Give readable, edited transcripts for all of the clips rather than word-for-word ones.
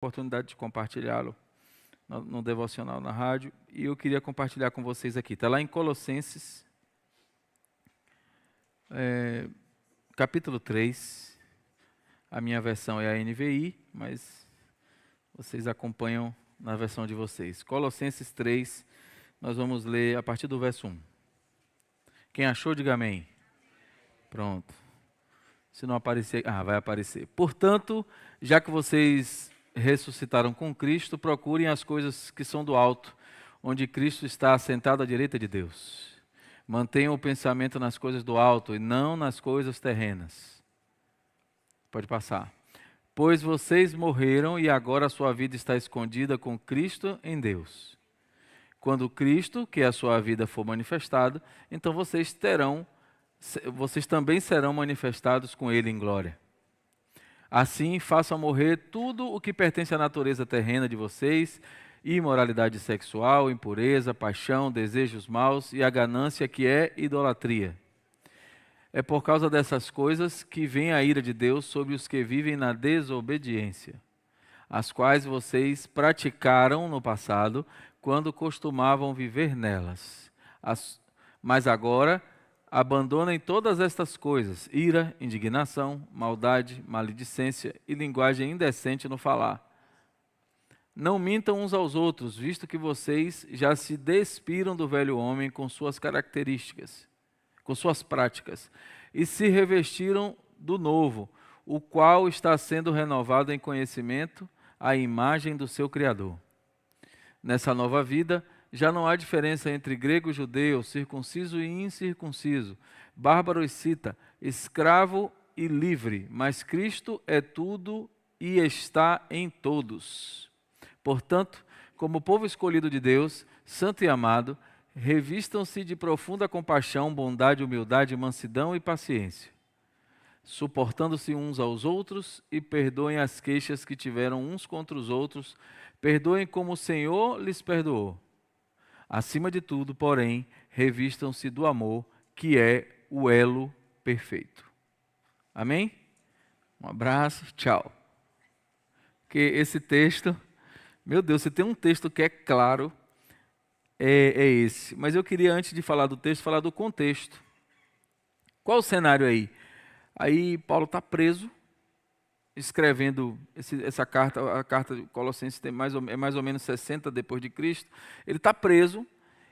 Oportunidade de compartilhá-lo no devocional na rádio, e eu queria compartilhar com vocês aqui. Está lá em Colossenses, capítulo 3. A minha versão é a NVI, mas vocês acompanham na versão de vocês. Colossenses 3, nós vamos ler a partir do verso 1. Quem achou, diga amém. Pronto. Se não aparecer, vai aparecer. Portanto, já que vocês ressuscitaram com Cristo, procurem as coisas que são do alto, onde Cristo está assentado à direita de Deus. Mantenham o pensamento nas coisas do alto e não nas coisas terrenas. Pode passar. Pois vocês morreram e agora a sua vida está escondida com Cristo em Deus. Quando Cristo, que é a sua vida, for manifestado, então vocês também serão manifestados com Ele em glória. Assim, façam morrer tudo o que pertence à natureza terrena de vocês: imoralidade sexual, impureza, paixão, desejos maus e a ganância, que é idolatria. É por causa dessas coisas que vem a ira de Deus sobre os que vivem na desobediência, as quais vocês praticaram no passado, quando costumavam viver nelas. Mas agora abandonem todas estas coisas: ira, indignação, maldade, maledicência e linguagem indecente no falar. Não mintam uns aos outros, visto que vocês já se despiram do velho homem com suas características, com suas práticas, e se revestiram do novo, o qual está sendo renovado em conhecimento à imagem do seu Criador. Nessa nova vida, já não há diferença entre grego e judeu, circunciso e incircunciso, bárbaro e cita, escravo e livre, mas Cristo é tudo e está em todos. Portanto, como povo escolhido de Deus, santo e amado, revistam-se de profunda compaixão, bondade, humildade, mansidão e paciência, suportando-se uns aos outros e perdoem as queixas que tiveram uns contra os outros, perdoem como o Senhor lhes perdoou. Acima de tudo, porém, revistam-se do amor, que é o elo perfeito. Amém? Um abraço, tchau. Que esse texto, meu Deus, se tem um texto que é claro, é esse. Mas eu queria, antes de falar do texto, falar do contexto. Qual o cenário aí? Aí Paulo está preso, escrevendo essa carta. A carta de Colossenses é mais ou menos 60 depois de Cristo. Ele está preso,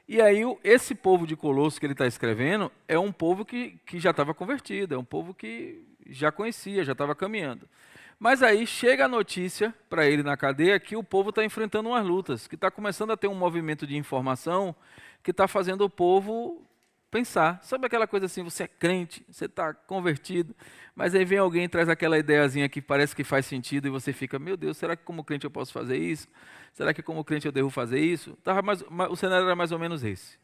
e aí esse povo de Colosso que ele está escrevendo é um povo que já estava convertido, é um povo que já conhecia, já estava caminhando. Mas aí chega a notícia para ele na cadeia que o povo está enfrentando umas lutas, que está começando a ter um movimento de informação que está fazendo o povo pensar. Sabe aquela coisa assim, você é crente, você está convertido, mas aí vem alguém e traz aquela ideiazinha que parece que faz sentido e você fica: meu Deus, será que como crente eu posso fazer isso? Será que como crente eu devo fazer isso? O cenário era mais ou menos esse.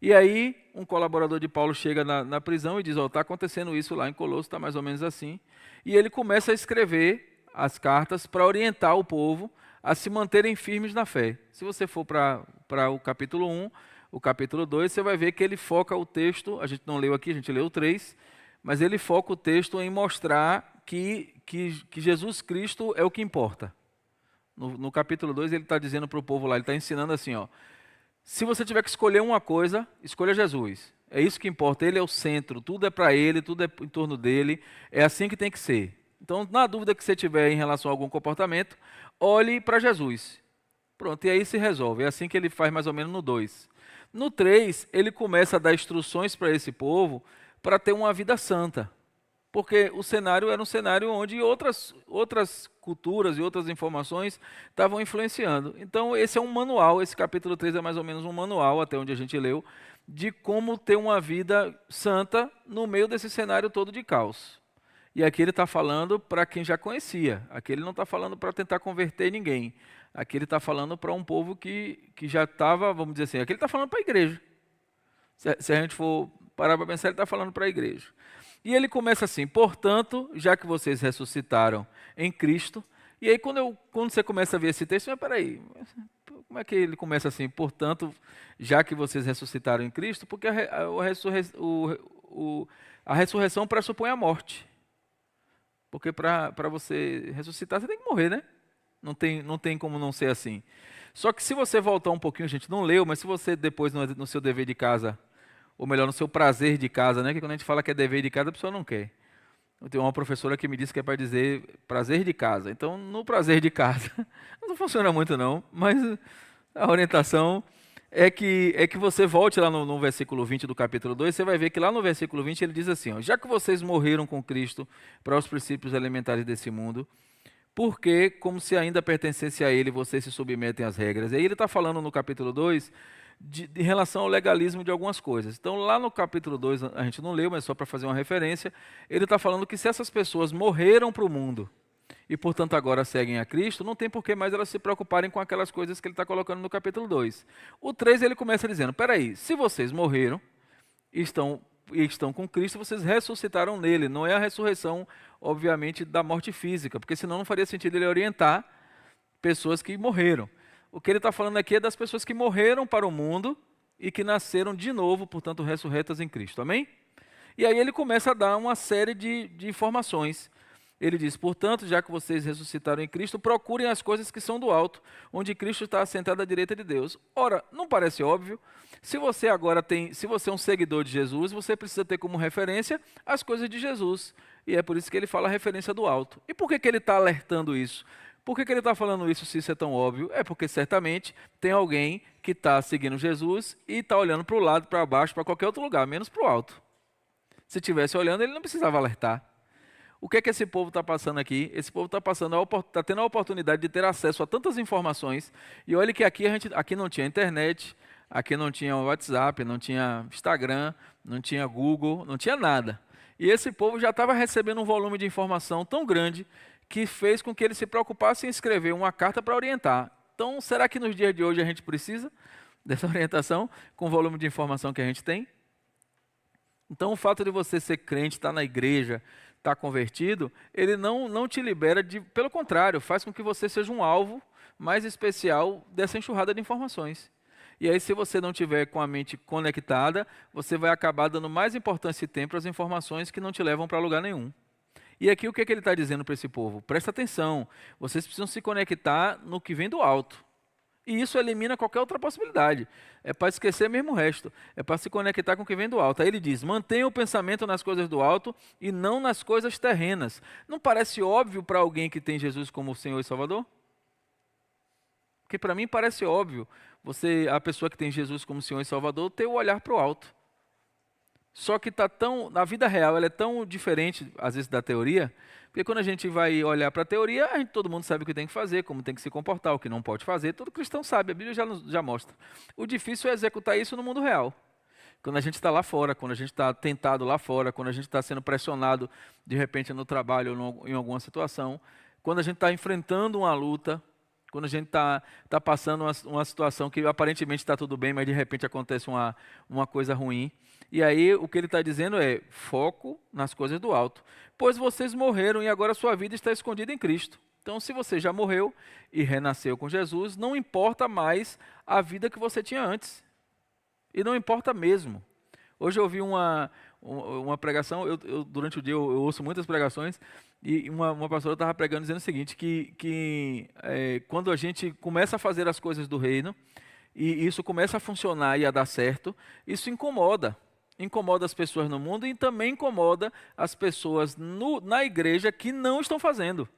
E aí um colaborador de Paulo chega na prisão e diz: está acontecendo isso lá em Colosso, está mais ou menos assim. E ele começa a escrever as cartas para orientar o povo a se manterem firmes na fé. Se você for para o capítulo 1, o capítulo 2, você vai ver que ele foca o texto, a gente não leu aqui, a gente leu o 3, mas ele foca o texto em mostrar que Jesus Cristo é o que importa. No capítulo 2 ele está dizendo para o povo lá, ele está ensinando assim, se você tiver que escolher uma coisa, escolha Jesus. É isso que importa, ele é o centro, tudo é para ele, tudo é em torno dele, é assim que tem que ser. Então, na dúvida que você tiver em relação a algum comportamento, olhe para Jesus. Pronto, e aí se resolve. É assim que ele faz mais ou menos no 2. No 3, ele começa a dar instruções para esse povo para ter uma vida santa. Porque o cenário era um cenário onde outras culturas e outras informações estavam influenciando. Então, esse é um manual, esse capítulo 3 é mais ou menos um manual, até onde a gente leu, de como ter uma vida santa no meio desse cenário todo de caos. E aqui ele está falando para quem já conhecia. Aqui ele não está falando para tentar converter ninguém. Aqui ele está falando para um povo que já estava, vamos dizer assim, aqui ele está falando para a igreja. Se a gente for parar para pensar, ele está falando para a igreja. E ele começa assim: portanto, já que vocês ressuscitaram em Cristo. E aí quando você começa a ver esse texto, mas peraí, como é que ele começa assim? Portanto, já que vocês ressuscitaram em Cristo, porque a ressurreição pressupõe a morte. Porque para você ressuscitar, você tem que morrer, né? Não tem como não ser assim. Só que se você voltar um pouquinho, a gente não leu, mas se você depois no seu dever de casa, ou melhor, no seu prazer de casa, né? Que quando a gente fala que é dever de casa, a pessoa não quer. Eu tenho uma professora que me disse que é para dizer prazer de casa. Então, no prazer de casa, não funciona muito não, mas a orientação é que você volte lá no versículo 20 do capítulo 2, você vai ver que lá no versículo 20 ele diz assim, ó, já que vocês morreram com Cristo para os princípios elementares desse mundo, porque, como se ainda pertencesse a ele, vocês se submetem às regras. E aí ele está falando no capítulo 2 em relação ao legalismo de algumas coisas. Então, lá no capítulo 2, a gente não leu, mas só para fazer uma referência, ele está falando que se essas pessoas morreram para o mundo e, portanto, agora seguem a Cristo, não tem por que mais elas se preocuparem com aquelas coisas que ele está colocando no capítulo 2. O 3, ele começa dizendo, peraí, se vocês morreram e estão com Cristo, vocês ressuscitaram nele. Não é a ressurreição, obviamente, da morte física, porque senão não faria sentido ele orientar pessoas que morreram. O que ele está falando aqui é das pessoas que morreram para o mundo e que nasceram de novo, portanto, ressurretas em Cristo. Amém? E aí ele começa a dar uma série de informações. Ele diz, portanto, já que vocês ressuscitaram em Cristo, procurem as coisas que são do alto, onde Cristo está assentado à direita de Deus. Ora, não parece óbvio? Se você é um seguidor de Jesus, você precisa ter como referência as coisas de Jesus. E é por isso que ele fala a referência do alto. E por que ele está alertando isso? Por que ele está falando isso se isso é tão óbvio? É porque certamente tem alguém que está seguindo Jesus e está olhando para o lado, para baixo, para qualquer outro lugar, menos para o alto. Se estivesse olhando, ele não precisava alertar. O que é que esse povo está passando aqui? Esse povo está tendo a oportunidade de ter acesso a tantas informações. E olha que aqui não tinha internet, aqui não tinha WhatsApp, não tinha Instagram, não tinha Google, não tinha nada. E esse povo já estava recebendo um volume de informação tão grande que fez com que ele se preocupasse em escrever uma carta para orientar. Então, será que nos dias de hoje a gente precisa dessa orientação com o volume de informação que a gente tem? Então, o fato de você ser crente, estar na igreja, estar convertido, ele não te libera pelo contrário, faz com que você seja um alvo mais especial dessa enxurrada de informações. E aí, se você não tiver com a mente conectada, você vai acabar dando mais importância e tempo às informações que não te levam para lugar nenhum. E aqui o que ele está dizendo para esse povo? Presta atenção, vocês precisam se conectar no que vem do alto. E isso elimina qualquer outra possibilidade. É para esquecer mesmo o resto. É para se conectar com o que vem do alto. Aí ele diz, mantenha o pensamento nas coisas do alto e não nas coisas terrenas. Não parece óbvio para alguém que tem Jesus como Senhor e Salvador? Porque para mim parece óbvio. A pessoa que tem Jesus como Senhor e Salvador, ter o olhar para o alto. Só que na vida real, ela é tão diferente, às vezes, da teoria, porque quando a gente vai olhar para a teoria, todo mundo sabe o que tem que fazer, como tem que se comportar, o que não pode fazer, todo cristão sabe, a Bíblia já mostra. O difícil é executar isso no mundo real. Quando a gente está lá fora, quando a gente está tentado lá fora, quando a gente está sendo pressionado, de repente, no trabalho ou em alguma situação, quando a gente está enfrentando uma luta, quando a gente está passando uma situação que aparentemente está tudo bem, mas de repente acontece uma coisa ruim. E aí o que ele está dizendo é, foco nas coisas do alto. Pois vocês morreram e agora sua vida está escondida em Cristo. Então, se você já morreu e renasceu com Jesus, não importa mais a vida que você tinha antes. E não importa mesmo. Hoje eu ouvi uma pregação, durante o dia eu ouço muitas pregações, e uma pastora estava pregando dizendo o seguinte, que quando a gente começa a fazer as coisas do reino, e isso começa a funcionar e a dar certo, isso incomoda as pessoas no mundo e também incomoda as pessoas na igreja que não estão fazendo.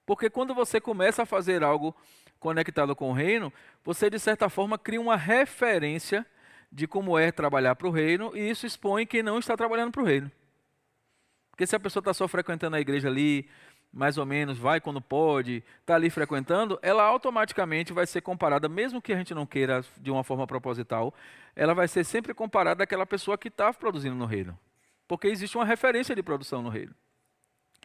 Porque quando você começa a fazer algo conectado com o reino, você de certa forma cria uma referência de como é trabalhar para o reino, e isso expõe quem não está trabalhando para o reino. Porque se a pessoa está só frequentando a igreja ali, mais ou menos, vai quando pode, está ali frequentando, ela automaticamente vai ser comparada, mesmo que a gente não queira de uma forma proposital, ela vai ser sempre comparada àquela pessoa que está produzindo no reino. Porque existe uma referência de produção no reino.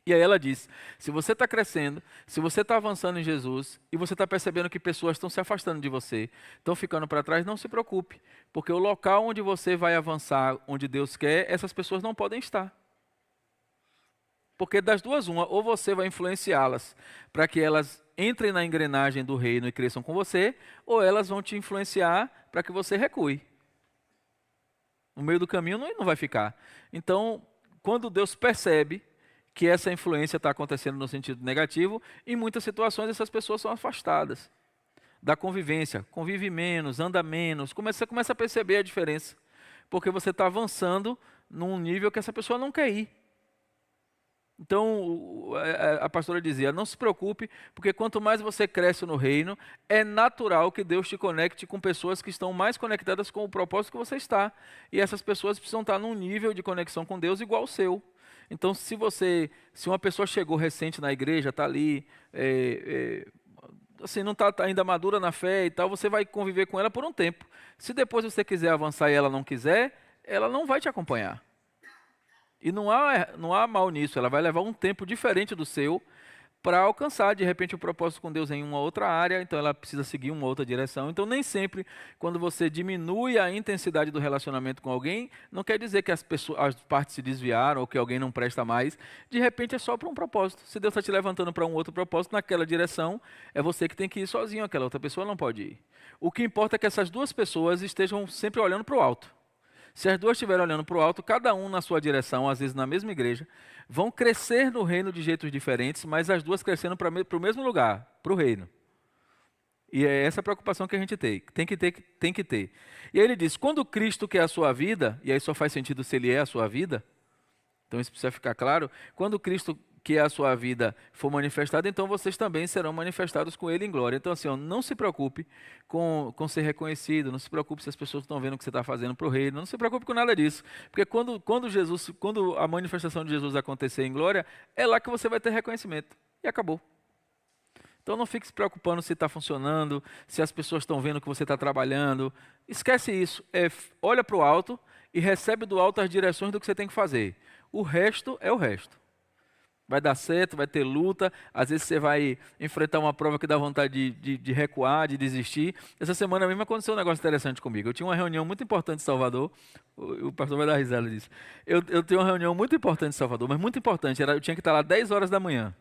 E aí ela diz, se você está crescendo, se você está avançando em Jesus, e você está percebendo que pessoas estão se afastando de você, estão ficando para trás, não se preocupe, porque o local onde você vai avançar, onde Deus quer, essas pessoas não podem estar. Porque das duas uma, ou você vai influenciá-las para que elas entrem na engrenagem do reino e cresçam com você, ou elas vão te influenciar para que você recue. No meio do caminho não vai ficar. Então, quando Deus percebe que essa influência está acontecendo no sentido negativo. Em muitas situações, essas pessoas são afastadas da convivência, convive menos, anda menos, você começa a perceber a diferença, porque você está avançando num nível que essa pessoa não quer ir. Então, a pastora dizia, não se preocupe, porque quanto mais você cresce no reino, é natural que Deus te conecte com pessoas que estão mais conectadas com o propósito que você está. E essas pessoas precisam estar num nível de conexão com Deus igual ao seu. Então, se uma pessoa chegou recente na igreja, está ali, assim, não está ainda madura na fé e tal, você vai conviver com ela por um tempo. Se depois você quiser avançar e ela não quiser, ela não vai te acompanhar. E não há mal nisso, ela vai levar um tempo diferente do seu para alcançar, de repente, o propósito com Deus em uma outra área, então ela precisa seguir uma outra direção. Então, nem sempre, quando você diminui a intensidade do relacionamento com alguém, não quer dizer que as partes se desviaram ou que alguém não presta mais. De repente, é só para um propósito. Se Deus está te levantando para um outro propósito, naquela direção, é você que tem que ir sozinho, aquela outra pessoa não pode ir. O que importa é que essas duas pessoas estejam sempre olhando para o alto. Se as duas estiverem olhando para o alto, cada um na sua direção, às vezes na mesma igreja, vão crescer no reino de jeitos diferentes, mas as duas crescendo para o mesmo lugar, para o reino. E é essa a preocupação que a gente tem que ter. E aí ele diz, quando Cristo que é a sua vida, e aí só faz sentido se ele é a sua vida, então isso precisa ficar claro, quando Cristo que é a sua vida for manifestada, então vocês também serão manifestados com ele em glória. Então assim, não se preocupe com ser reconhecido, não se preocupe se as pessoas estão vendo o que você está fazendo para o reino, não se preocupe com nada disso, porque quando a manifestação de Jesus acontecer em glória, é lá que você vai ter reconhecimento, e acabou. Então não fique se preocupando se está funcionando, se as pessoas estão vendo que você está trabalhando, esquece isso, olha para o alto e recebe do alto as direções do que você tem que fazer, o resto é o resto. Vai dar certo, vai ter luta, às vezes você vai enfrentar uma prova que dá vontade de recuar, de desistir. Essa semana mesmo aconteceu um negócio interessante comigo. Eu tinha uma reunião muito importante em Salvador, o pastor vai dar risada disso. Eu tenho uma reunião muito importante em Salvador, mas muito importante, eu tinha que estar lá 10 horas da manhã,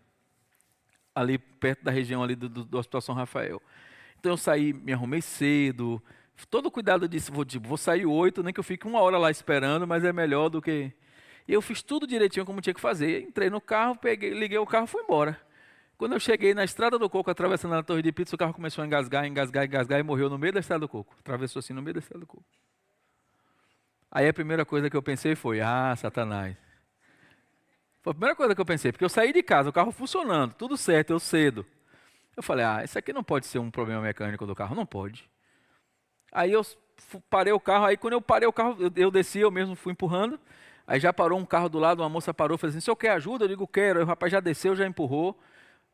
ali perto da região ali do Hospital São Rafael. Então eu saí, me arrumei cedo, todo cuidado disso, vou sair 8, nem que eu fique 1 hora lá esperando, mas é melhor do que... E eu fiz tudo direitinho como tinha que fazer. Entrei no carro, liguei o carro e fui embora. Quando eu cheguei na Estrada do Coco, atravessando a Torre de Pizza, o carro começou a engasgar e morreu no meio da Estrada do Coco. Atravessou assim no meio da Estrada do Coco. Aí a primeira coisa que eu pensei foi, Satanás. Foi a primeira coisa que eu pensei, porque eu saí de casa, o carro funcionando, tudo certo, eu cedo. Eu falei, isso aqui não pode ser um problema mecânico do carro, não pode. Aí eu parei o carro, aí quando eu parei o carro, eu desci, eu mesmo fui empurrando. Aí já parou um carro do lado, uma moça parou e falou assim, o senhor quer ajuda? Eu digo, quero. Aí o rapaz já desceu, já empurrou.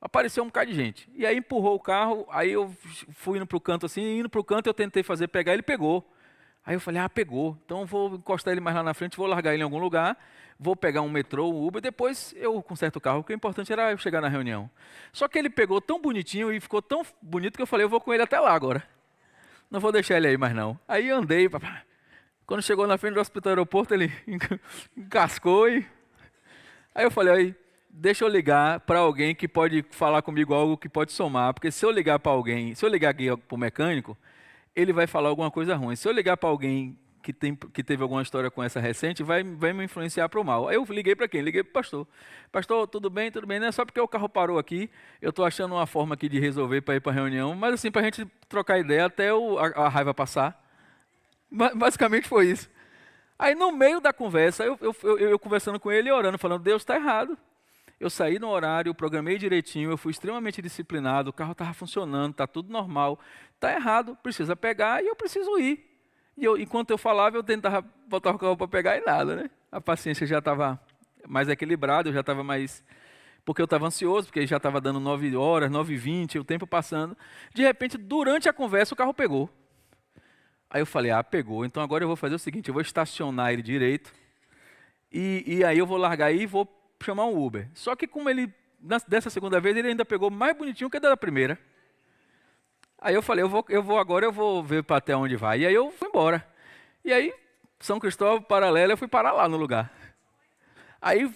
Apareceu um bocado de gente. E aí empurrou o carro, aí eu fui indo para o canto assim, indo para o canto eu tentei pegar, ele pegou. Aí eu falei, pegou. Então eu vou encostar ele mais lá na frente, vou largar ele em algum lugar, vou pegar um metrô, um Uber, depois eu conserto o carro, porque o importante era eu chegar na reunião. Só que ele pegou tão bonitinho e ficou tão bonito que eu falei, eu vou com ele até lá agora. Não vou deixar ele aí mais não. Aí eu andei, papai. Quando chegou na frente do hospital aeroporto, ele encascou e... Aí eu falei, deixa eu ligar para alguém que pode falar comigo algo que pode somar, porque se eu ligar para alguém, se eu ligar aqui para o mecânico, ele vai falar alguma coisa ruim. Se eu ligar para alguém que teve alguma história com essa recente, vai me influenciar para o mal. Aí eu liguei para quem? Liguei para o pastor. Pastor, tudo bem, não é só porque o carro parou aqui, eu estou achando uma forma aqui de resolver para ir para a reunião, mas assim, para a gente trocar ideia até a raiva passar. Basicamente foi isso. Aí no meio da conversa, eu conversando com ele e orando, falando, Deus, está errado. Eu saí no horário, eu programei direitinho, eu fui extremamente disciplinado, o carro estava funcionando, está tudo normal. Está errado, precisa pegar e eu preciso ir. E enquanto eu falava, eu tentava botar o carro para pegar e nada, né? A paciência já estava mais equilibrada, eu já estava mais... Porque eu estava ansioso, porque já estava dando 9 horas, 9h20, o tempo passando. De repente, durante a conversa, o carro pegou. Aí eu falei, pegou, então agora eu vou fazer o seguinte, eu vou estacionar ele direito, e aí eu vou largar aí e vou chamar um Uber. Só que como ele, dessa segunda vez, ele ainda pegou mais bonitinho que da primeira. Aí eu falei, agora eu vou ver para até onde vai. E aí eu fui embora. E aí, São Cristóvão, Paralela, eu fui parar lá no lugar. Aí,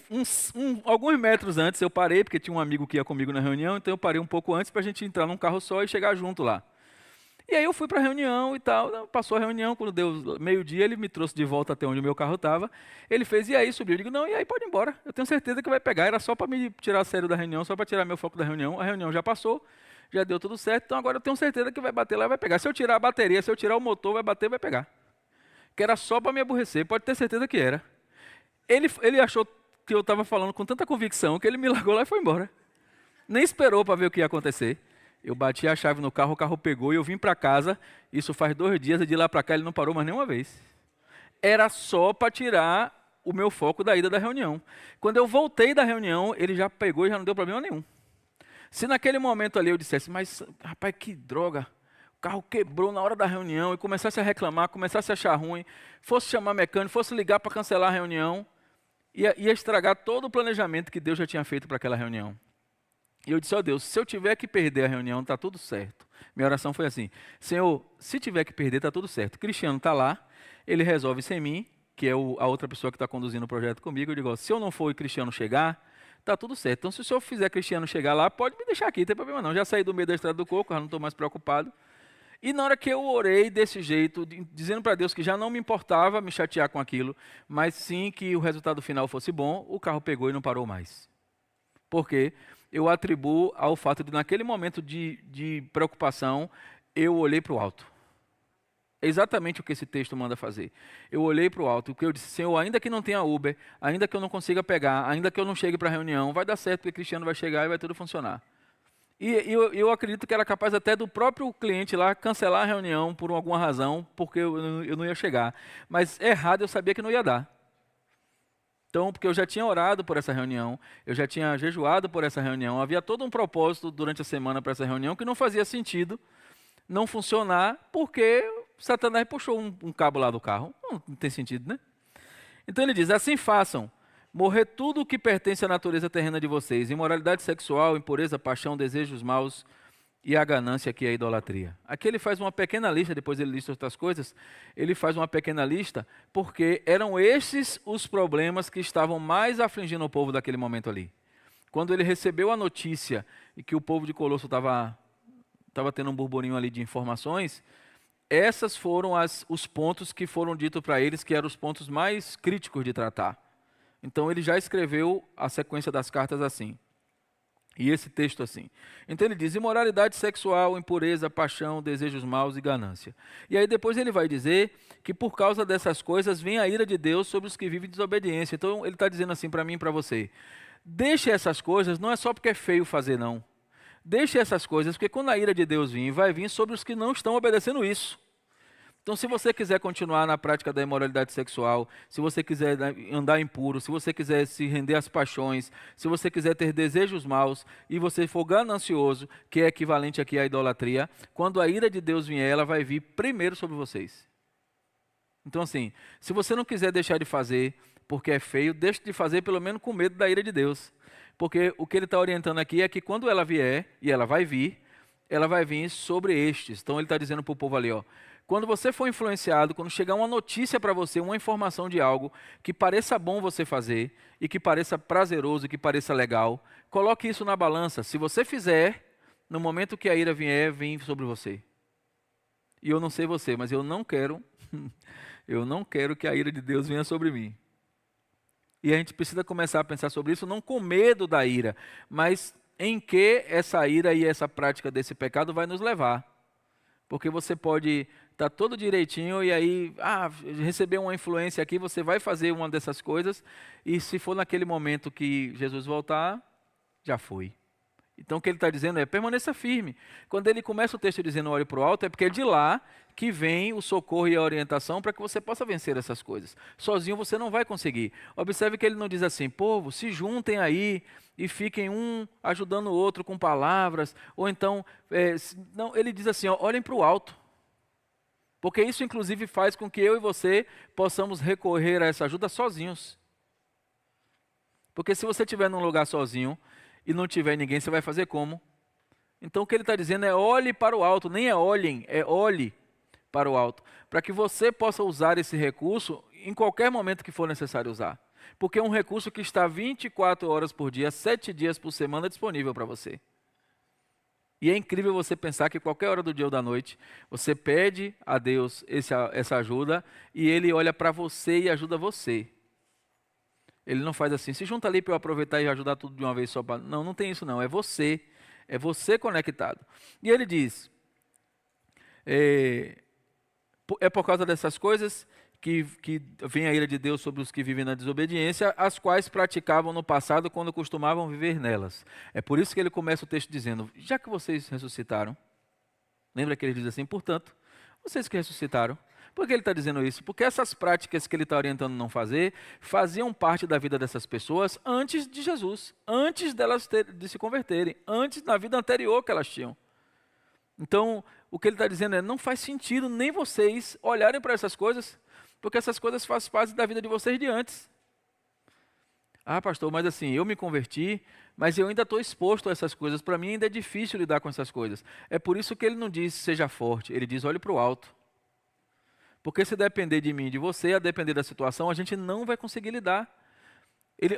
alguns metros antes, eu parei, porque tinha um amigo que ia comigo na reunião, então eu parei um pouco antes para a gente entrar num carro só e chegar junto lá. E aí eu fui para a reunião e tal, passou a reunião, quando deu meio-dia, ele me trouxe de volta até onde o meu carro estava. Ele fez, e aí, subiu? Eu digo, não, e aí pode ir embora. Eu tenho certeza que vai pegar. Era só para me tirar sério da reunião, só para tirar meu foco da reunião. A reunião já passou, já deu tudo certo, então agora eu tenho certeza que vai bater lá e vai pegar. Se eu tirar a bateria, se eu tirar o motor, vai bater, vai pegar. Que era só para me aborrecer, pode ter certeza que era. Ele achou que eu estava falando com tanta convicção que ele me largou lá e foi embora. Nem esperou para ver o que ia acontecer. Eu bati a chave no carro, o carro pegou e eu vim para casa. Isso faz 2 dias e de lá para cá ele não parou mais nenhuma vez. Era só para tirar o meu foco da ida da reunião. Quando eu voltei da reunião, ele já pegou e já não deu problema nenhum. Se naquele momento ali eu dissesse, mas rapaz, que droga, o carro quebrou na hora da reunião e começasse a reclamar, começasse a achar ruim, fosse chamar mecânico, fosse ligar para cancelar a reunião, ia estragar todo o planejamento que Deus já tinha feito para aquela reunião. E eu disse, ó Deus, se eu tiver que perder a reunião, está tudo certo. Minha oração foi assim, Senhor, se tiver que perder, está tudo certo. Cristiano está lá, ele resolve sem mim, que é a outra pessoa que está conduzindo o projeto comigo. Eu digo, ó, se eu não for e Cristiano chegar, está tudo certo. Então, se o senhor fizer Cristiano chegar lá, pode me deixar aqui, não tem problema não. Já saí do meio da estrada do coco, já não estou mais preocupado. E na hora que eu orei desse jeito, dizendo para Deus que já não me importava me chatear com aquilo, mas sim que o resultado final fosse bom, o carro pegou e não parou mais. Por quê? Eu atribuo ao fato de, naquele momento de preocupação, eu olhei para o alto. É exatamente o que esse texto manda fazer. Eu olhei para o alto, porque eu disse, Senhor, ainda que não tenha Uber, ainda que eu não consiga pegar, ainda que eu não chegue para a reunião, vai dar certo, porque Cristiano vai chegar e vai tudo funcionar. E eu acredito que era capaz até do próprio cliente lá cancelar a reunião por alguma razão, porque eu não ia chegar. Mas errado eu sabia que não ia dar. Então, porque eu já tinha orado por essa reunião, eu já tinha jejuado por essa reunião, havia todo um propósito durante a semana para essa reunião que não fazia sentido não funcionar, porque Satanás puxou um cabo lá do carro. Não tem sentido, né? Então ele diz, assim façam, morrer tudo o que pertence à natureza terrena de vocês, imoralidade sexual, impureza, paixão, desejos maus e a ganância, que é a idolatria. Aqui ele faz uma pequena lista, depois ele lista outras coisas, ele faz uma pequena lista, porque eram esses os problemas que estavam mais afligindo o povo daquele momento ali. Quando ele recebeu a notícia e que o povo de Colosso estava tendo um burburinho ali de informações, essas foram os pontos que foram ditos para eles, que eram os pontos mais críticos de tratar. Então ele já escreveu a sequência das cartas assim. E esse texto assim. Então ele diz, imoralidade sexual, impureza, paixão, desejos maus e ganância. E aí depois ele vai dizer que por causa dessas coisas vem a ira de Deus sobre os que vivem em desobediência. Então ele está dizendo assim para mim e para você, deixe essas coisas, não é só porque é feio fazer não. Deixe essas coisas, porque quando a ira de Deus vir, vai vir sobre os que não estão obedecendo isso. Então, se você quiser continuar na prática da imoralidade sexual, se você quiser andar impuro, se você quiser se render às paixões, se você quiser ter desejos maus e você for ganancioso, que é equivalente aqui à idolatria, quando a ira de Deus vier, ela vai vir primeiro sobre vocês. Então, assim, se você não quiser deixar de fazer porque é feio, deixe de fazer pelo menos com medo da ira de Deus. Porque o que ele está orientando aqui é que quando ela vier, e ela vai vir sobre estes. Então ele está dizendo para o povo ali, ó, quando você for influenciado, quando chegar uma notícia para você, uma informação de algo que pareça bom você fazer, e que pareça prazeroso, e que pareça legal, coloque isso na balança. Se você fizer, no momento que a ira vier, vem sobre você. E eu não sei você, mas eu não quero que a ira de Deus venha sobre mim. E a gente precisa começar a pensar sobre isso, não com medo da ira, mas em que essa ira e essa prática desse pecado vai nos levar. Porque você pode estar todo direitinho e aí, receber uma influência aqui, você vai fazer uma dessas coisas, e se for naquele momento que Jesus voltar, já foi. Então o que ele está dizendo é, permaneça firme. Quando ele começa o texto dizendo olhe para o alto, é porque é de lá que vem o socorro e a orientação para que você possa vencer essas coisas. Sozinho você não vai conseguir. Observe que ele não diz assim, povo, se juntem aí e fiquem um ajudando o outro com palavras, ou então, não, ele diz assim, ó, olhem para o alto. Porque isso inclusive faz com que eu e você possamos recorrer a essa ajuda sozinhos. Porque se você estiver num lugar sozinho, e não tiver ninguém, você vai fazer como? Então o que ele está dizendo é olhe para o alto, nem é olhem, é olhe para o alto, para que você possa usar esse recurso em qualquer momento que for necessário usar. Porque é um recurso que está 24 horas por dia, 7 dias por semana disponível para você. E é incrível você pensar que qualquer hora do dia ou da noite, você pede a Deus essa ajuda e Ele olha para você e ajuda você. Ele não faz assim, se junta ali para eu aproveitar e ajudar tudo de uma vez só. Não, não tem isso não, é você conectado. E Ele diz, é por causa dessas coisas que vem a ira de Deus sobre os que vivem na desobediência, as quais praticavam no passado quando costumavam viver nelas. É por isso que ele começa o texto dizendo, já que vocês ressuscitaram, lembra que ele diz assim, portanto, vocês que ressuscitaram. Por que ele está dizendo isso? Porque essas práticas que ele está orientando não fazer, faziam parte da vida dessas pessoas antes de Jesus, antes delas de se converterem, antes da vida anterior que elas tinham. Então, o que ele está dizendo é, não faz sentido nem vocês olharem para essas coisas, porque essas coisas fazem parte da vida de vocês de antes. Ah, pastor, mas assim, eu me converti, mas eu ainda estou exposto a essas coisas. Para mim ainda é difícil lidar com essas coisas. É por isso que ele não diz seja forte, ele diz olhe para o alto. Porque se depender de mim e de você, a depender da situação, a gente não vai conseguir lidar.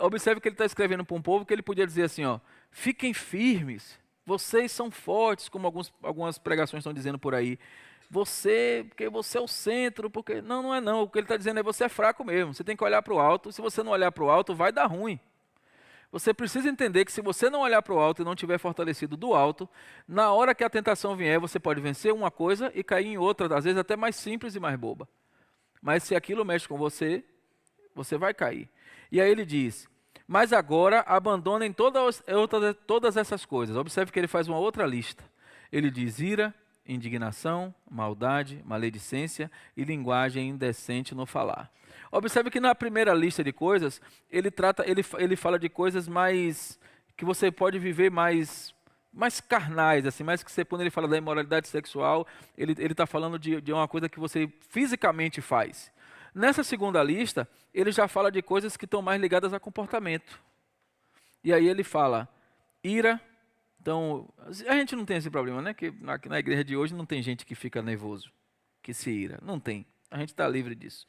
Observe que ele está escrevendo para um povo que ele podia dizer assim, ó, fiquem firmes, vocês são fortes, como algumas pregações estão dizendo por aí. Porque você é o centro, porque... Não é não. O que ele está dizendo é você é fraco mesmo. Você tem que olhar para o alto. Se você não olhar para o alto, vai dar ruim. Você precisa entender que se você não olhar para o alto e não estiver fortalecido do alto, na hora que a tentação vier, você pode vencer uma coisa e cair em outra, às vezes até mais simples e mais boba. Mas se aquilo mexe com você, você vai cair. E aí ele diz, mas agora abandonem todas essas coisas. Observe que ele faz uma outra lista. Ele diz ira, indignação, maldade, maledicência e linguagem indecente no falar. Observe que na primeira lista de coisas, ele fala de coisas mais que você pode viver mais carnais, assim, mais que você, quando ele fala da imoralidade sexual, ele está falando de uma coisa que você fisicamente faz. Nessa segunda lista, ele já fala de coisas que estão mais ligadas a comportamento. E aí ele fala ira. Então, a gente não tem esse problema, né? Que na igreja de hoje não tem gente que fica nervoso, que se ira. Não tem. A gente está livre disso.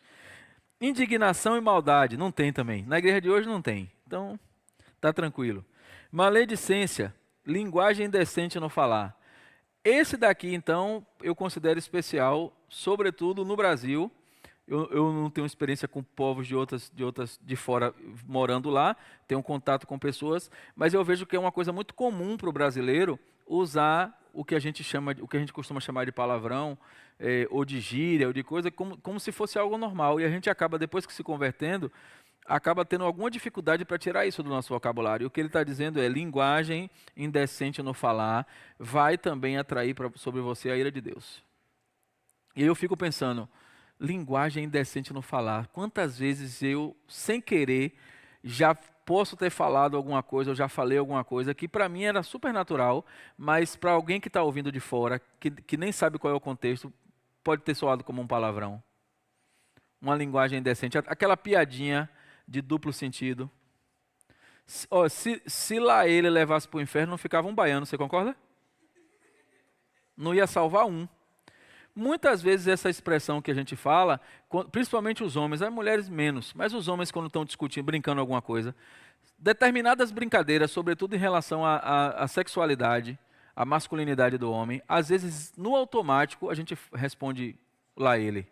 Indignação e maldade, não tem também. Na igreja de hoje não tem. Então, está tranquilo. Maledicência, linguagem indecente no falar. Esse daqui, então, eu considero especial, sobretudo no Brasil. Eu não tenho experiência com povos de fora morando lá, tenho contato com pessoas, mas eu vejo que é uma coisa muito comum para o brasileiro usar o que a gente costuma chamar de palavrão, ou de gíria, ou de coisa, como se fosse algo normal. E a gente acaba, depois que se convertendo, acaba tendo alguma dificuldade para tirar isso do nosso vocabulário. O que ele está dizendo é linguagem indecente no falar vai também atrair sobre você a ira de Deus. E eu fico pensando, linguagem indecente no falar. Quantas vezes eu, sem querer, já posso ter falado alguma coisa, eu já falei alguma coisa que para mim era super natural, mas para alguém que está ouvindo de fora, que nem sabe qual é o contexto, pode ter soado como um palavrão. Uma linguagem indecente, aquela piadinha de duplo sentido. Se lá ele levasse para o inferno, não ficava um baiano, você concorda? Não ia salvar um. Muitas vezes essa expressão que a gente fala, principalmente os homens, as mulheres menos, mas os homens quando estão discutindo, brincando alguma coisa, determinadas brincadeiras, sobretudo em relação à sexualidade, à masculinidade do homem, às vezes no automático a gente responde lá ele.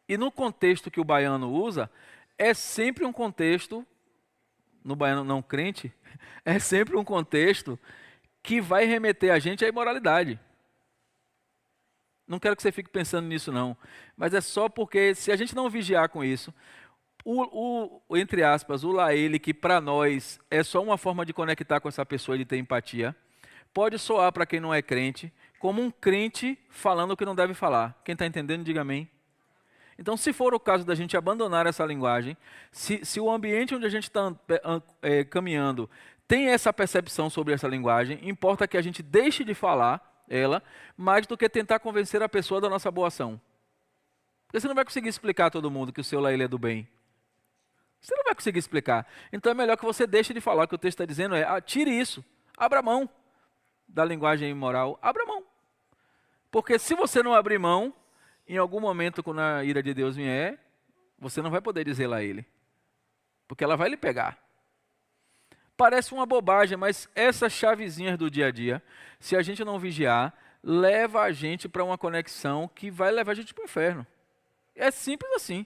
E no contexto que o baiano usa, é sempre um contexto, no baiano não crente, é sempre um contexto que vai remeter a gente à imoralidade. Não quero que você fique pensando nisso não, mas é só porque se a gente não vigiar com isso, entre aspas, o lá ele, que para nós é só uma forma de conectar com essa pessoa e de ter empatia, pode soar para quem não é crente, como um crente falando o que não deve falar. Quem está entendendo, diga amém. Então, se for o caso da gente abandonar essa linguagem, se o ambiente onde a gente está caminhando tem essa percepção sobre essa linguagem, importa que a gente deixe de falar ela, mais do que tentar convencer a pessoa da nossa boa ação. Porque você não vai conseguir explicar a todo mundo que o seu lá ele é do bem. Você não vai conseguir explicar. Então é melhor que você deixe de falar. O que o texto está dizendo é, tire isso, abra mão da linguagem imoral, abra mão. Porque se você não abrir mão, em algum momento quando a ira de Deus vier, você não vai poder dizer lá ele. Porque ela vai lhe pegar. Parece uma bobagem, mas essas chavezinhas do dia a dia, se a gente não vigiar, leva a gente para uma conexão que vai levar a gente para o inferno. É simples assim.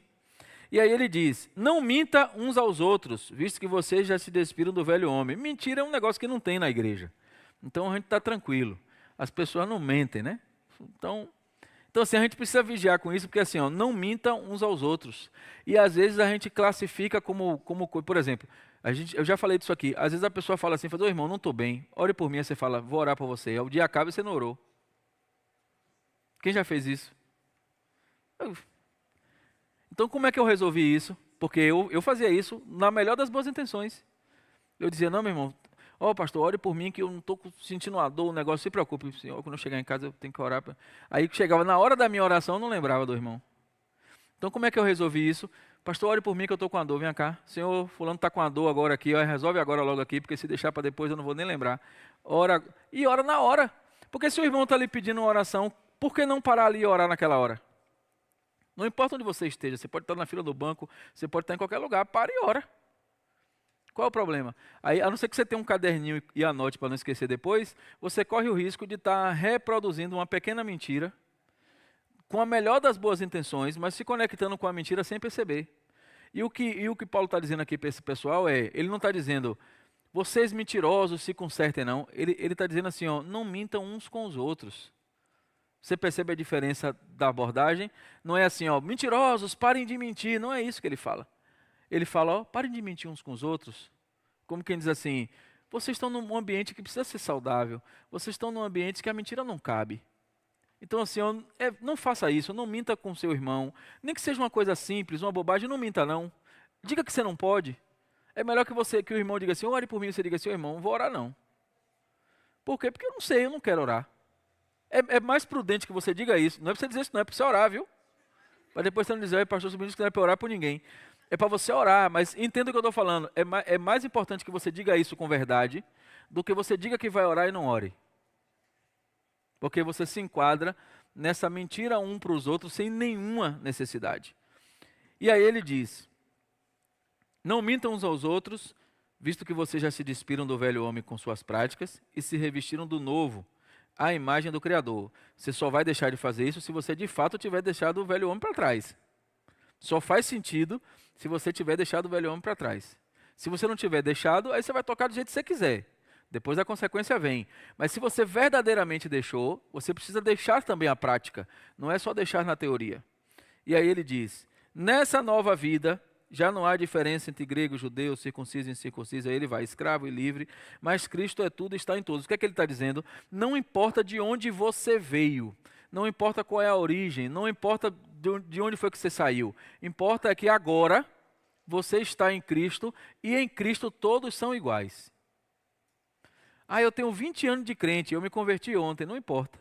E aí ele diz, não minta uns aos outros, visto que vocês já se despiram do velho homem. Mentira é um negócio que não tem na igreja. Então a gente está tranquilo. As pessoas não mentem, né? Então assim, a gente precisa vigiar com isso, porque assim, ó, não mintam uns aos outros. E às vezes a gente classifica como por exemplo, eu já falei disso aqui, às vezes a pessoa fala assim, ô irmão, não estou bem, ore por mim, aí você fala, vou orar por você. Aí o dia acaba e você não orou. Quem já fez isso? Então como é que eu resolvi isso? Porque eu fazia isso na melhor das boas intenções. Eu dizia, não, meu irmão, pastor, ore por mim que eu não estou sentindo uma dor, um negócio, se preocupe, Senhor, quando eu chegar em casa eu tenho que orar. Aí chegava na hora da minha oração, eu não lembrava do irmão. Então como é que eu resolvi isso? Pastor, ore por mim que eu estou com a dor, vem cá. Senhor, fulano está com a dor agora aqui, resolve agora logo aqui, porque se deixar para depois eu não vou nem lembrar. Ora na hora. Porque se o irmão está ali pedindo uma oração, por que não parar ali e orar naquela hora? Não importa onde você esteja, você pode estar na fila do banco, você pode estar em qualquer lugar, para e ora. Qual é o problema? Aí, a não ser que você tenha um caderninho e anote para não esquecer depois, você corre o risco de estar reproduzindo uma pequena mentira, com a melhor das boas intenções, mas se conectando com a mentira sem perceber. E o que Paulo está dizendo aqui para esse pessoal ele não está dizendo, vocês mentirosos se consertem não, ele está dizendo assim, não mintam uns com os outros. Você percebe a diferença da abordagem? Não é assim, mentirosos, parem de mentir, não é isso que ele fala. Ele fala, parem de mentir uns com os outros. Como quem diz assim, vocês estão num ambiente que precisa ser saudável. Vocês estão num ambiente que a mentira não cabe. Então assim, não faça isso, não minta com seu irmão. Nem que seja uma coisa simples, uma bobagem, não minta não. Diga que você não pode. É melhor que o irmão diga assim, ore por mim, e você diga assim, irmão, não vou orar não. Por quê? Porque eu não sei, eu não quero orar. É mais prudente que você diga isso. Não é para você dizer isso, não é para você orar, viu? Para depois você não dizer, pastor, você me disse que não é para orar por ninguém. É para você orar, mas entenda o que eu estou falando. É mais importante que você diga isso com verdade do que você diga que vai orar e não ore. Porque você se enquadra nessa mentira um para os outros sem nenhuma necessidade. E aí ele diz, não mintam uns aos outros, visto que vocês já se despiram do velho homem com suas práticas e se revestiram do novo, a imagem do Criador. Você só vai deixar de fazer isso se você de fato tiver deixado o velho homem para trás. Só faz sentido se você tiver deixado o velho homem para trás. Se você não tiver deixado, aí você vai tocar do jeito que você quiser. Depois a consequência vem. Mas se você verdadeiramente deixou, você precisa deixar também a prática. Não é só deixar na teoria. E aí ele diz, nessa nova vida, já não há diferença entre grego, judeu, circunciso e incircunciso. Aí ele vai, escravo e livre, mas Cristo é tudo e está em todos. O que é que ele está dizendo? Não importa de onde você veio, não importa qual é a origem, não importa de onde foi que você saiu. Importa é que agora você está em Cristo e em Cristo todos são iguais. Eu tenho 20 anos de crente, eu me converti ontem, não importa.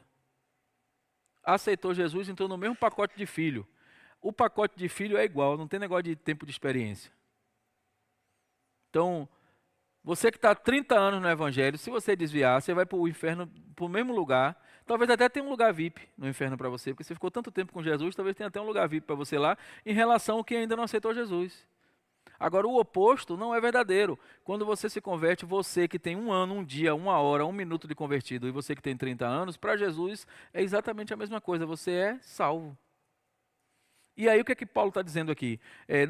Aceitou Jesus, entrou no mesmo pacote de filho. O pacote de filho é igual, não tem negócio de tempo de experiência. Então, você que está há 30 anos no Evangelho, se você desviar, você vai para o inferno, para o mesmo lugar. Talvez até tenha um lugar VIP no inferno para você, porque você ficou tanto tempo com Jesus, talvez tenha até um lugar VIP para você lá, em relação ao que ainda não aceitou Jesus. Agora, o oposto não é verdadeiro. Quando você se converte, você que tem 1 ano, 1 dia, 1 hora, 1 minuto de convertido, e você que tem 30 anos, para Jesus é exatamente a mesma coisa, você é salvo. E aí o que é que Paulo está dizendo aqui?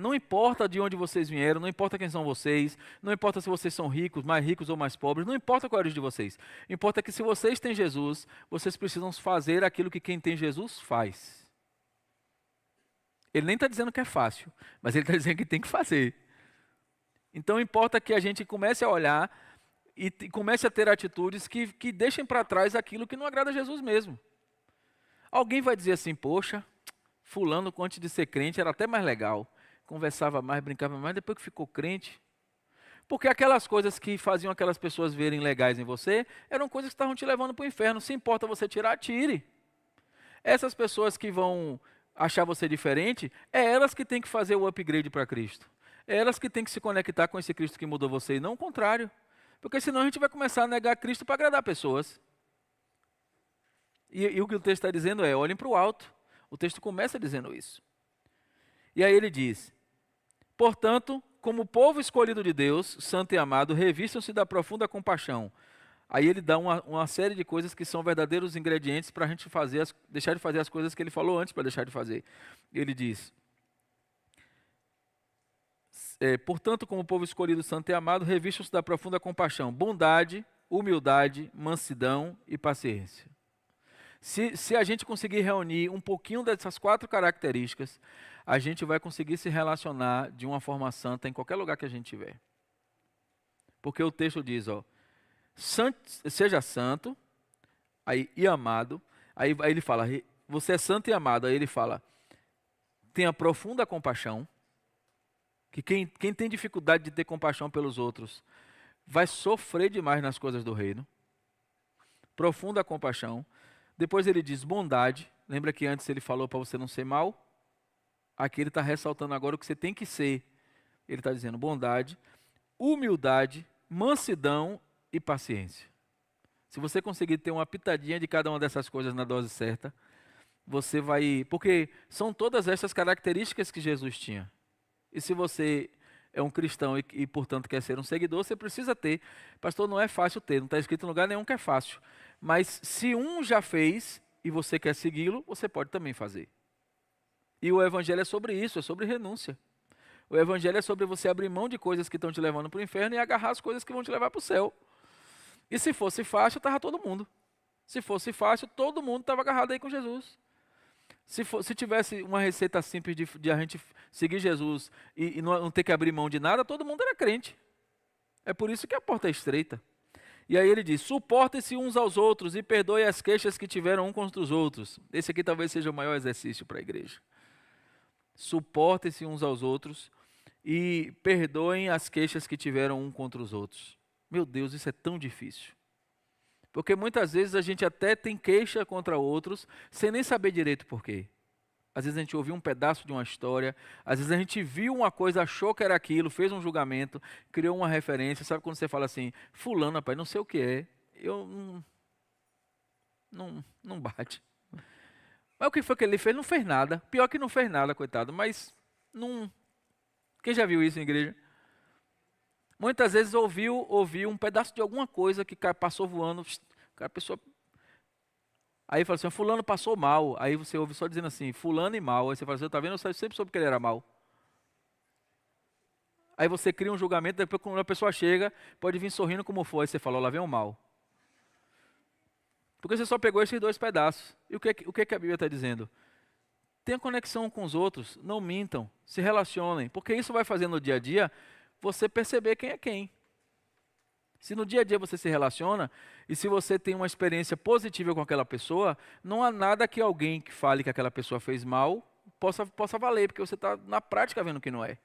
Não importa de onde vocês vieram, não importa quem são vocês, não importa se vocês são mais ricos ou mais pobres, não importa qual é a origem de vocês. Importa que se vocês têm Jesus, vocês precisam fazer aquilo que quem tem Jesus faz. Ele nem está dizendo que é fácil, mas ele está dizendo que tem que fazer. Então importa que a gente comece a olhar e comece a ter atitudes que deixem para trás aquilo que não agrada a Jesus mesmo. Alguém vai dizer assim, poxa, fulano antes de ser crente era até mais legal, conversava mais, brincava mais, depois que ficou crente. Porque aquelas coisas que faziam aquelas pessoas verem legais em você, eram coisas que estavam te levando para o inferno. Se importa você tirar, tire. Essas pessoas que vão achar você diferente, é elas que têm que fazer o upgrade para Cristo. É elas que têm que se conectar com esse Cristo que mudou você, e não o contrário. Porque senão a gente vai começar a negar Cristo para agradar pessoas. E o que o texto está dizendo é, olhem para o alto. O texto começa dizendo isso. E aí ele diz, portanto, como povo escolhido de Deus, santo e amado, revistam-se da profunda compaixão. Aí ele dá uma série de coisas que são verdadeiros ingredientes para a gente deixar de fazer as coisas que ele falou antes para deixar de fazer. Ele diz, portanto, como povo escolhido, santo e amado, revistam-se da profunda compaixão, bondade, humildade, mansidão e paciência. Se a gente conseguir reunir um pouquinho dessas 4 características, a gente vai conseguir se relacionar de uma forma santa em qualquer lugar que a gente estiver. Porque o texto diz, seja santo e amado. Aí ele fala, você é santo e amado. Aí ele fala, tenha profunda compaixão. Que quem tem dificuldade de ter compaixão pelos outros vai sofrer demais nas coisas do reino. Profunda compaixão. Depois ele diz bondade. Lembra que antes ele falou para você não ser mal? Aqui ele está ressaltando agora o que você tem que ser. Ele está dizendo bondade, humildade, mansidão e paciência. Se você conseguir ter uma pitadinha de cada uma dessas coisas na dose certa, você vai... Porque são todas essas características que Jesus tinha. E se você é um cristão e portanto, quer ser um seguidor, você precisa ter. Pastor, não é fácil ter, não está escrito em lugar nenhum que é fácil. Mas se um já fez e você quer segui-lo, você pode também fazer. E o evangelho é sobre isso, é sobre renúncia. O evangelho é sobre você abrir mão de coisas que estão te levando para o inferno e agarrar as coisas que vão te levar para o céu. E se fosse fácil, estava todo mundo. Se fosse fácil, todo mundo estava agarrado aí com Jesus. Se tivesse uma receita simples de a gente seguir Jesus e não ter que abrir mão de nada, todo mundo era crente. É por isso que a porta é estreita. E aí ele diz, suportem-se uns aos outros e perdoem as queixas que tiveram um contra os outros. Esse aqui talvez seja o maior exercício para a igreja. Suportem-se uns aos outros e perdoem as queixas que tiveram um contra os outros. Meu Deus, isso é tão difícil. Porque muitas vezes a gente até tem queixa contra outros, sem nem saber direito por quê. Às vezes a gente ouviu um pedaço de uma história, às vezes a gente viu uma coisa, achou que era aquilo, fez um julgamento, criou uma referência. Sabe quando você fala assim, fulano, rapaz, não sei o que é, não bate. Mas o que foi que ele fez? Não fez nada. Pior que não fez nada, coitado, mas não... Quem já viu isso em igreja? Muitas vezes ouviu um pedaço de alguma coisa que passou voando, a pessoa... Aí fala assim, fulano passou mal. Aí você ouve só dizendo assim, fulano e mal. Aí você fala assim, tá vendo? Eu sempre soube que ele era mal. Aí você cria um julgamento, depois quando a pessoa chega, pode vir sorrindo como foi. Aí você fala, lá vem o mal. Porque você só pegou esses 2 pedaços. E o que a Bíblia está dizendo? Tenha conexão com os outros, não mintam, se relacionem. Porque isso vai fazer no dia a dia você perceber quem é quem. Se no dia a dia você se relaciona, e se você tem uma experiência positiva com aquela pessoa, não há nada que alguém que fale que aquela pessoa fez mal possa valer, porque você está na prática vendo que não é.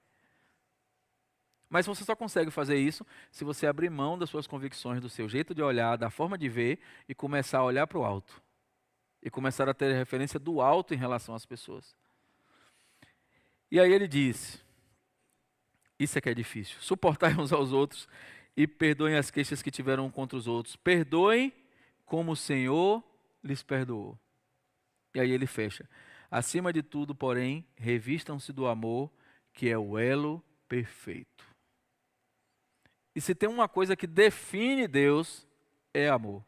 Mas você só consegue fazer isso se você abrir mão das suas convicções, do seu jeito de olhar, da forma de ver, e começar a olhar para o alto. E começar a ter referência do alto em relação às pessoas. E aí ele diz, isso é que é difícil, suportai uns aos outros e perdoem as queixas que tiveram um contra os outros. Perdoem como o Senhor lhes perdoou. E aí ele fecha. Acima de tudo, porém, revistam-se do amor, que é o elo perfeito. E se tem uma coisa que define Deus, é amor.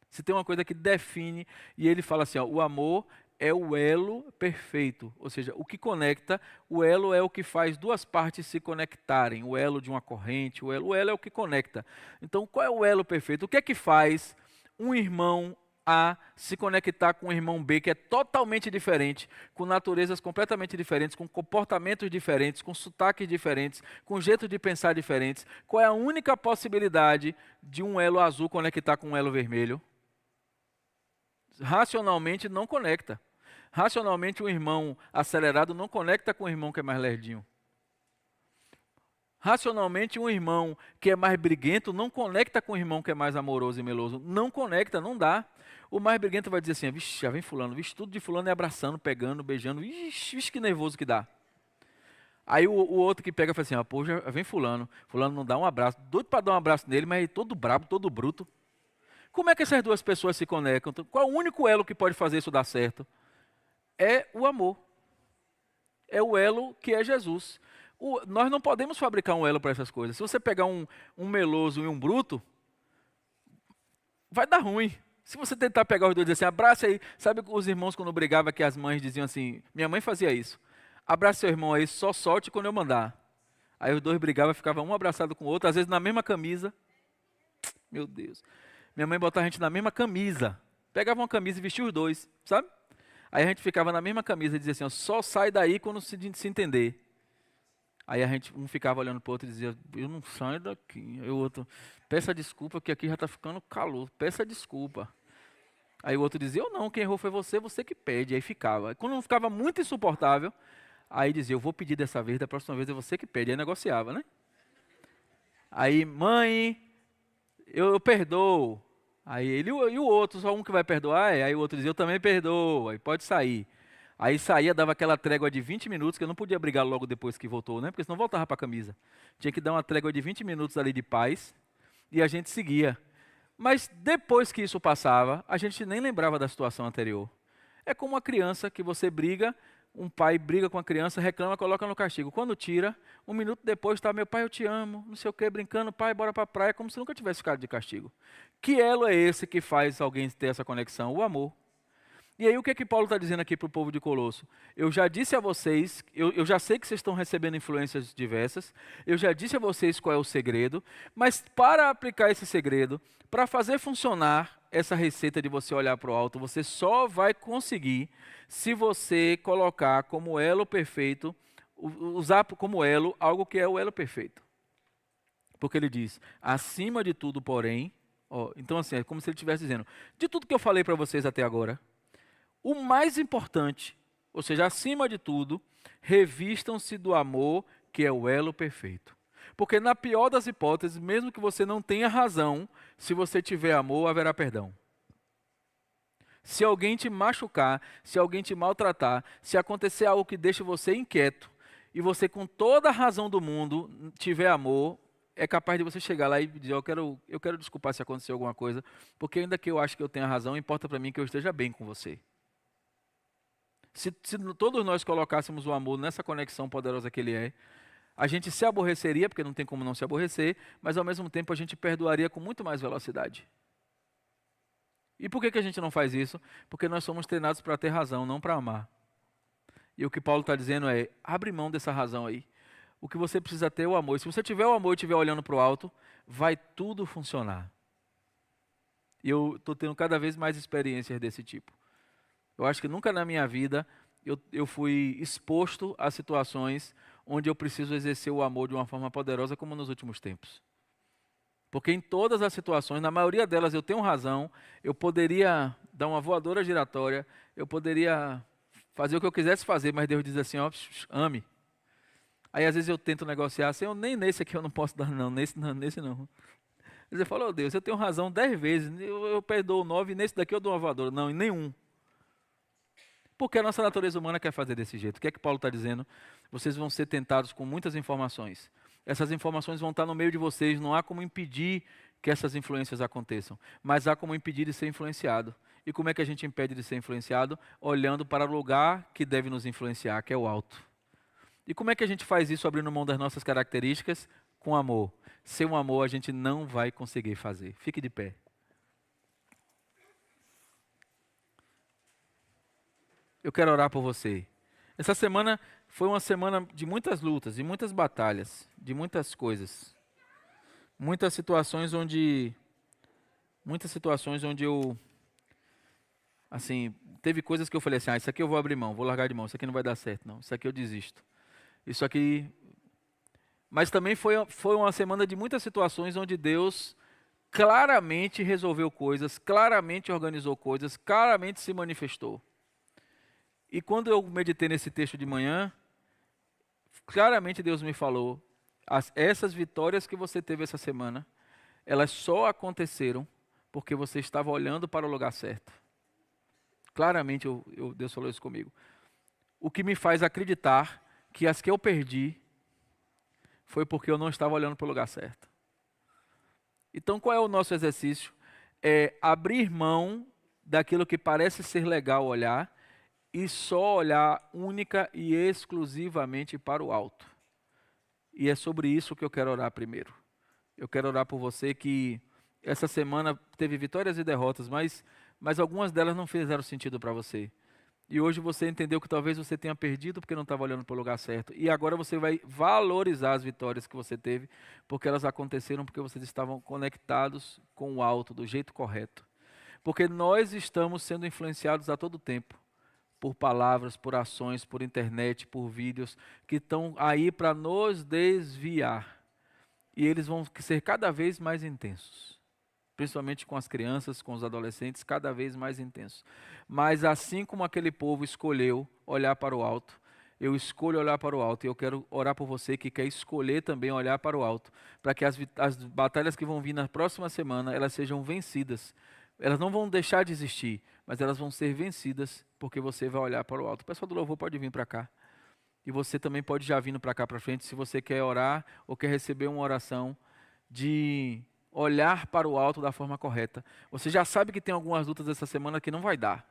Se tem uma coisa que define, e ele fala assim, o amor é o elo perfeito, ou seja, o que conecta, o elo é o que faz 2 partes se conectarem, o elo de uma corrente, o elo é o que conecta. Então, qual é o elo perfeito? O que é que faz um irmão A se conectar com um irmão B, que é totalmente diferente, com naturezas completamente diferentes, com comportamentos diferentes, com sotaques diferentes, com jeito de pensar diferentes? Qual é a única possibilidade de um elo azul conectar com um elo vermelho? Racionalmente não conecta. Racionalmente um irmão acelerado não conecta com um irmão que é mais lerdinho. Racionalmente um irmão que é mais briguento não conecta com um irmão que é mais amoroso e meloso. Não conecta, não dá. O mais briguento vai dizer assim, vixe, já vem fulano, vixe, tudo de fulano é abraçando, pegando, beijando, vixe, que nervoso que dá. Aí o outro que pega fala assim, pô, já vem fulano não dá um abraço, doido para dar um abraço nele, mas todo brabo, todo bruto. Como é que essas 2 pessoas se conectam? Qual é o único elo que pode fazer isso dar certo? É o amor. é o elo que é Jesus. Nós não podemos fabricar um elo para essas coisas. Se você pegar um meloso e um bruto, vai dar ruim. Se você tentar pegar os dois e dizer assim, abraça aí. Sabe os irmãos quando brigavam que as mães diziam assim, minha mãe fazia isso. Abraça seu irmão aí, só solte quando eu mandar. Aí os dois brigavam, ficavam um abraçado com o outro, às vezes na mesma camisa. Meu Deus. Minha mãe botava a gente na mesma camisa. Pegava uma camisa e vestia os dois, sabe? Aí a gente ficava na mesma camisa e dizia assim, ó, só sai daí quando se entender. Aí a gente, um ficava olhando para o outro e dizia, eu não saio daqui. Aí o outro, peça desculpa que aqui já está ficando calor, peça desculpa. Aí o outro dizia, eu não, quem errou foi você que pede. Aí ficava. Aí, quando ficava muito insuportável, aí dizia, eu vou pedir dessa vez, da próxima vez é você que pede. Aí negociava, né? Aí, mãe, eu perdoo. Aí ele e o outro, só um que vai perdoar, aí o outro dizia, eu também perdoo, aí pode sair. Aí saía, dava aquela trégua de 20 minutos, que eu não podia brigar logo depois que voltou, né? Porque senão voltava para a camisa. Tinha que dar uma trégua de 20 minutos ali de paz, e a gente seguia. Mas depois que isso passava, a gente nem lembrava da situação anterior. É como uma criança que você briga, um pai briga com a criança, reclama, coloca no castigo. Quando tira, um minuto depois está, meu pai, eu te amo, não sei o que, brincando, pai, bora para a praia, como se nunca tivesse ficado de castigo. Que elo é esse que faz alguém ter essa conexão? O amor. E aí o que é que Paulo está dizendo aqui para o povo de Colosso? Eu já disse a vocês, eu já sei que vocês estão recebendo influências diversas, eu já disse a vocês qual é o segredo, mas para aplicar esse segredo, para fazer funcionar essa receita de você olhar para o alto, você só vai conseguir se você colocar como elo perfeito, usar como elo algo que é o elo perfeito. Porque ele diz, acima de tudo, porém, ó, então assim, é como se ele estivesse dizendo, de tudo que eu falei para vocês até agora, o mais importante, ou seja, acima de tudo, revistam-se do amor, que é o elo perfeito. Porque na pior das hipóteses, mesmo que você não tenha razão, se você tiver amor, haverá perdão. Se alguém te machucar, se alguém te maltratar, se acontecer algo que deixe você inquieto, e você com toda a razão do mundo tiver amor, é capaz de você chegar lá e dizer, eu quero desculpar se aconteceu alguma coisa, porque ainda que eu acho que eu tenha razão, importa para mim que eu esteja bem com você. Se todos nós colocássemos o amor nessa conexão poderosa que ele é, a gente se aborreceria, porque não tem como não se aborrecer, mas ao mesmo tempo a gente perdoaria com muito mais velocidade. E por que a gente não faz isso? Porque nós somos treinados para ter razão, não para amar. E o que Paulo está dizendo é, abre mão dessa razão aí. O que você precisa ter é o amor. E se você tiver o amor e estiver olhando para o alto, vai tudo funcionar. E eu estou tendo cada vez mais experiências desse tipo. Eu acho que nunca na minha vida eu fui exposto a situações onde eu preciso exercer o amor de uma forma poderosa como nos últimos tempos. Porque em todas as situações, na maioria delas eu tenho razão, eu poderia dar uma voadora giratória, eu poderia fazer o que eu quisesse fazer, mas Deus diz assim, ó, ame. Aí às vezes eu tento negociar assim, nem nesse aqui eu não posso dar não, nesse não. Você fala, oh Deus, eu tenho razão 10 vezes, eu perdoo 9, nesse daqui eu dou uma voadora. Não, em nenhum. Porque a nossa natureza humana quer fazer desse jeito. O que é que Paulo está dizendo? Vocês vão ser tentados com muitas informações. Essas informações vão estar no meio de vocês, não há como impedir que essas influências aconteçam, mas há como impedir de ser influenciado. E como é que a gente impede de ser influenciado? Olhando para o lugar que deve nos influenciar, que é o alto. E como é que a gente faz isso abrindo mão das nossas características? Com amor. Sem um amor a gente não vai conseguir fazer. Fique de pé. Eu quero orar por você. Essa semana foi uma semana de muitas lutas, de muitas batalhas, de muitas coisas. Muitas situações onde eu, assim, teve coisas que eu falei assim, isso aqui eu vou abrir mão, vou largar de mão, isso aqui não vai dar certo, não, isso aqui eu desisto. Isso aqui... Mas também foi uma semana de muitas situações onde Deus claramente resolveu coisas, claramente organizou coisas, claramente se manifestou. E quando eu meditei nesse texto de manhã, claramente Deus me falou, essas vitórias que você teve essa semana, elas só aconteceram porque você estava olhando para o lugar certo. Claramente Deus falou isso comigo. O que me faz acreditar que as que eu perdi foi porque eu não estava olhando para o lugar certo. Então qual é o nosso exercício? É abrir mão daquilo que parece ser legal olhar e só olhar única e exclusivamente para o alto. E é sobre isso que eu quero orar primeiro. Eu quero orar por você que essa semana teve vitórias e derrotas, mas algumas delas não fizeram sentido para você. E hoje você entendeu que talvez você tenha perdido porque não estava olhando para o lugar certo. E agora você vai valorizar as vitórias que você teve, porque elas aconteceram porque vocês estavam conectados com o alto, do jeito correto. Porque nós estamos sendo influenciados a todo tempo por palavras, por ações, por internet, por vídeos que estão aí para nos desviar. E eles vão ser cada vez mais intensos. Principalmente com as crianças, com os adolescentes, cada vez mais intensos. Mas assim como aquele povo escolheu olhar para o alto, eu escolho olhar para o alto e eu quero orar por você que quer escolher também olhar para o alto, para que as batalhas que vão vir na próxima semana, elas sejam vencidas. Elas não vão deixar de existir, mas elas vão ser vencidas porque você vai olhar para o alto. O pessoal do louvor pode vir para cá. E você também pode já vindo para cá para frente, se você quer orar ou quer receber uma oração de olhar para o alto da forma correta. Você já sabe que tem algumas lutas essa semana que não vai dar.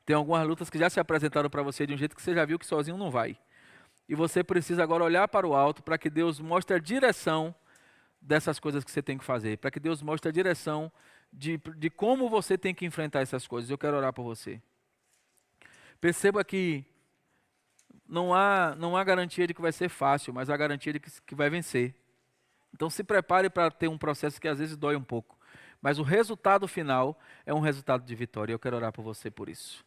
Tem algumas lutas que já se apresentaram para você de um jeito que você já viu que sozinho não vai. E você precisa agora olhar para o alto para que Deus mostre a direção dessas coisas que você tem que fazer. Para que Deus mostre a direção de como você tem que enfrentar essas coisas. Eu quero orar por você. Perceba que não há garantia de que vai ser fácil, mas há garantia de que vai vencer. Então se prepare para ter um processo que às vezes dói um pouco. Mas o resultado final é um resultado de vitória. Eu quero orar por você por isso.